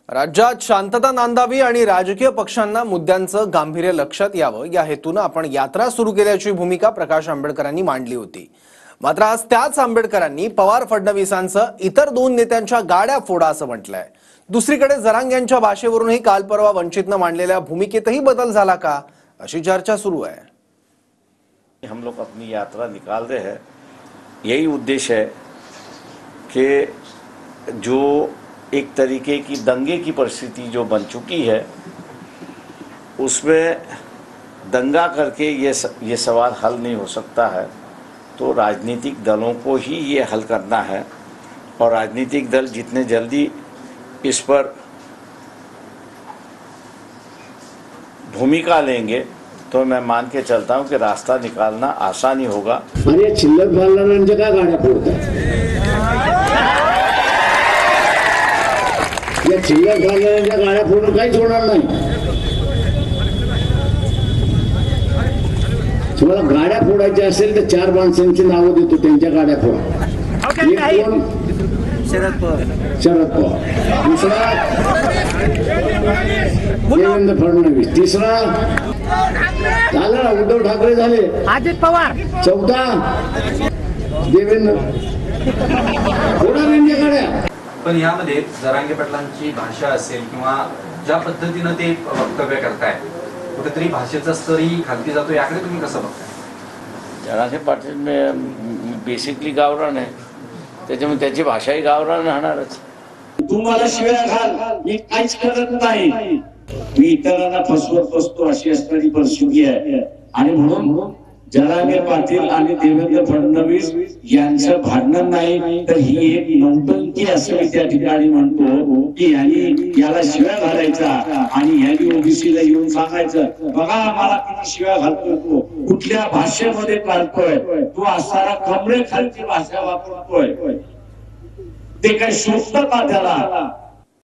राज्यात शांतता नांदावी आणि राजकीय पक्षांना मुद्द्यांचं गांभीर्य लक्षात यावं या हेतून आपण यात्रा सुरू केल्याची भूमिका प्रकाश आंबेडकरांनी मांडली होती। मात्र आज त्याच आंबेडकरांनी पवार फडणवीसांचं इतर दोन नेत्यांच्या गाड्या फोडा असं म्हटलंय। दुसरीकडे जरांगे यांच्या भाषेवरूनही काल परवा वंचितनं मांडलेल्या भूमिकेतही बदल झाला का अशी चर्चा सुरू आहे। हम लोग अपनी यात्रा निकाल रहे हैं, यही उद्देश्य है कि जो एक तरीके की दंगे की परिस्थिति जो बन चुकी है उसमें दंगा करके ये सवाल हल नहीं हो सकता है। तो राजनीतिक दलों को ही ये हल करना है और राजनीतिक दल जितने जल्दी इस पर भूमिका लेंगे तो मैं मान के चलता हूं कि रास्ता निकालना आसान ही होगा। अरे चिल्लर बालनांच्या काय गाड्या फोडतात? या चिल्लर बालनांच्या गाड्या फोडून काहीच होणार नाही। तुम्हाला गाड्या फोडायच्या असेल तर चार माणसांची नावं देतो, त्यांच्या गाड्या फोडा। एक कोण? शरद पवार। दुसरा देवेंद्र फडणवीस। तिसरा झाला उद्धव ठाकरे झाले, अजित पवार। चौथा देवेंद्र गाड्या। पण यामध्ये जरांगे पाटलांची भाषा असेल किंवा ज्या पद्धतीनं ते वक्तव्य करताय कुठेतरी भाषेचा स्तरही खालती जातो, याकडे तुम्ही कसं बघताय? जरांगे पाटील में बेसिकली गावरान आहे, त्याच्यामुळे त्याची भाषाही गावरान राहणारच। तुम्हाला शिव्या घाल, मी काहीच करत नाही, मी इतरांना फसवत बसतो अशी असणारी परिस्थिती आहे। आणि म्हणून जरांगे पाटील आणि देवेंद्र फडणवीस यांचं भांडण नाही तर ही एक नौटंकी असं मी त्या ठिकाणी म्हणतो की याला शिव्या घालायचा आणि यांनी ओबीसीला येऊन सांगायचं बघा आम्हाला किती शिव्या घालतोय, तो कुठल्या भाषेमध्ये काढतोय, तो असणारा कमरे खालची भाषा वापरतोय, ते काय शोधतं का त्याला?